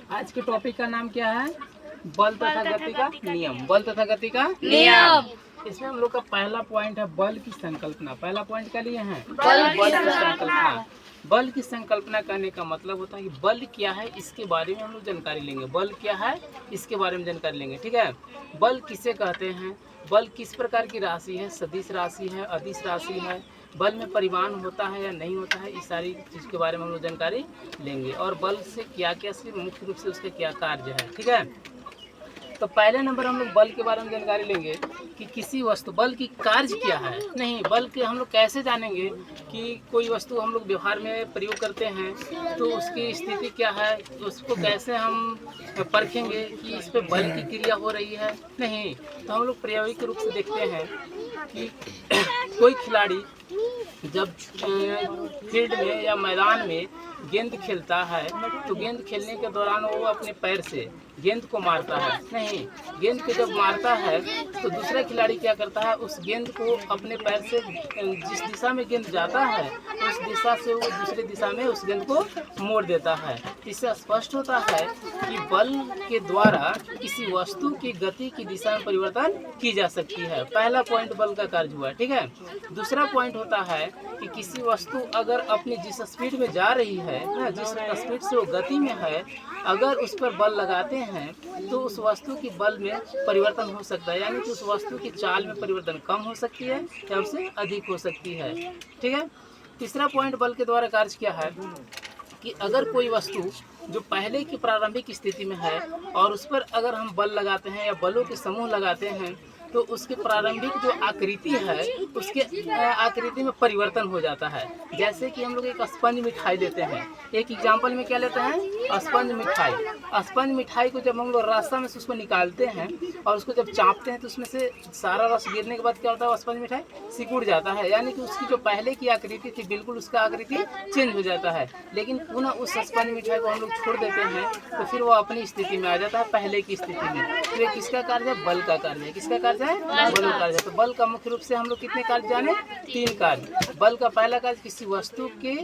आज के टॉपिक का नाम क्या है? बल तथा गति का नियम। बल तथा गति का नियम। इसमें हम लोग का पहला पॉइंट है बल की संकल्पना। पहला पॉइंट क्या लिए हैं? बल की संकल्पना। बल की संकल्पना करने का मतलब होता है कि बल क्या है इसके बारे में हम लोग जानकारी लेंगे। बल क्या है इसके बारे में जानकारी लेंगे, ठीक है। बल किसे कहते हैं, बल किस प्रकार की राशि है, सदिश राशि है, अदिश राशि है, बल में परिमाण होता है या नहीं होता है, इस सारी चीज़ के बारे में हम लोग जानकारी लेंगे। और बल से क्या क्या मुख्य रूप से उसका क्या कार्य है, ठीक है। तो पहले नंबर हम लोग बल के बारे में जानकारी लेंगे कि किसी वस्तु, बल की कार्य क्या है। नहीं, बल के हम लोग कैसे जानेंगे कि कोई वस्तु हम लोग व्यवहार में प्रयोग करते हैं तो उसकी स्थिति क्या है, उसको कैसे हम परखेंगे कि इस पे बल की क्रिया हो रही है। नहीं, तो हम लोग प्रायोगिक रूप से देखते हैं कि कोई खिलाड़ी जब फील्ड में या मैदान में गेंद खेलता है तो गेंद खेलने के दौरान वो अपने पैर से गेंद को मारता है। नहीं, गेंद को जब मारता है तो दूसरा खिलाड़ी क्या करता है, उस गेंद को अपने पैर से जिस दिशा में गेंद जाता है उस दिशा से वो दूसरी दिशा में उस गेंद को मोड़ देता है। इससे स्पष्ट होता है कि बल के द्वारा किसी वस्तु की गति की दिशा में परिवर्तन की जा सकती है। पहला पॉइंट बल का कार्य हुआ, ठीक है। दूसरा पॉइंट होता है कि किसी वस्तु अगर अपनी जिस स्पीड में जा रही है ना, जिस स्पीड से वो गति में है, अगर उस पर बल लगाते हैं तो उस वस्तु की बल में परिवर्तन हो सकता है, यानी कि उस वस्तु की चाल में परिवर्तन कम हो सकती है या उससे अधिक हो सकती है, ठीक है। तीसरा पॉइंट बल के द्वारा कार्य क्या है कि अगर कोई वस्तु जो पहले की प्रारंभिक स्थिति में है और उस पर अगर हम बल लगाते हैं या बलों के समूह लगाते हैं तो उसकी प्रारंभिक जो आकृति है उसके आकृति में परिवर्तन हो जाता है। जैसे कि हम लोग एक स्पंज मिठाई लेते हैं, एक एग्जांपल में क्या लेते हैं, स्पंज मिठाई। स्पंज मिठाई को जब हम लोग रास्ता में से उसको निकालते हैं और उसको जब चापते हैं तो उसमें से सारा रस गिरने के बाद क्या होता है, स्पंज मिठाई सिकुड़ जाता है, यानी कि उसकी जो पहले की आकृति थी बिल्कुल उसका आकृति चेंज हो जाता है। लेकिन पुनः उस स्पंज मिठाई को हम लोग छोड़ देते हैं तो फिर वो अपनी स्थिति में आ जाता है, पहले की स्थिति में। तो ये किसका कार्य है? बल का कार्य है। किसका कार्य है? बल का कार्य है। तो बल का मुख्य रूप से हम लोग कितने कार्य जाने? 3 कार्य। बल का पहला कार्य किसी वस्तु के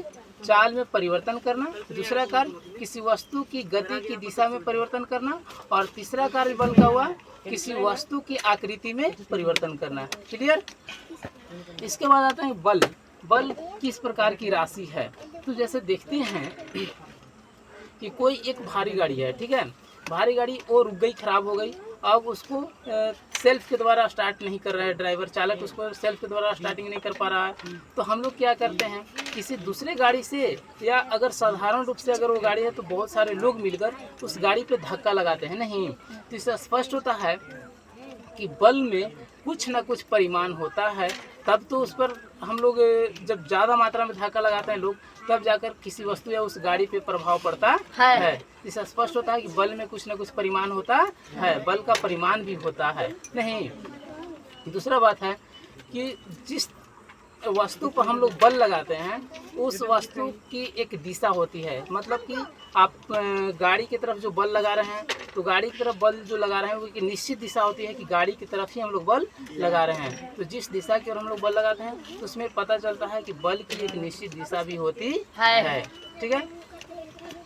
चाल में परिवर्तन करना, दूसरा कार्य किसी वस्तु की गति की दिशा में परिवर्तन करना, और तीसरा कार्य बल का हुआ किसी वस्तु की आकृति में परिवर्तन करना। क्लियर? इसके बाद आता है बल। बल किस प्रकार की राशि है? तो जैसे देखते हैं कि कोई एक भारी गाड़ी है, ठीक है। भारी गाड़ी और रुक गई, खराब हो गई। अब उसको सेल्फ के द्वारा स्टार्ट नहीं कर रहा है ड्राइवर, चालक उसको सेल्फ के द्वारा स्टार्टिंग नहीं कर पा रहा है। तो हम लोग क्या करते हैं, किसी दूसरे गाड़ी से, या अगर साधारण रूप से अगर वो गाड़ी है तो बहुत सारे लोग मिलकर उस गाड़ी पे धक्का लगाते हैं। नहीं, तो इससे स्पष्ट होता है कि बल में कुछ ना कुछ परिमाण होता है, तब तो उस पर हम लोग जब ज़्यादा मात्रा में धक्का लगाते हैं लोग, तब जाकर किसी वस्तु या उस गाड़ी पे प्रभाव पड़ता है। इससे स्पष्ट होता है कि बल में कुछ ना कुछ परिमाण होता है, बल का परिमाण भी होता है। नहीं, दूसरा बात है कि जिस वस्तु पर हम लोग बल लगाते हैं उस वस्तु की एक दिशा होती है। मतलब कि आप गाड़ी की तरफ जो बल लगा रहे हैं तो गाड़ी की तरफ बल जो लगा रहे हैं वो एक निश्चित दिशा होती है कि गाड़ी की तरफ ही हम लोग बल लगा रहे हैं। तो जिस दिशा की ओर हम लोग बल लगाते हैं तो उसमें पता चलता है कि बल की एक निश्चित दिशा भी होती है, ठीक है।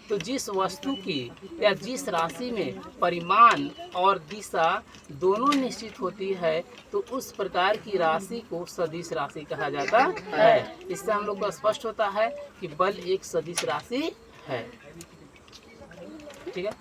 तो जिस वस्तु की या जिस राशि में परिमाण और दिशा दोनों निश्चित होती है तो उस प्रकार की राशि को सदिश राशि कहा जाता है। इससे हम लोग को स्पष्ट होता है कि बल एक सदिश राशि है, ठीक है।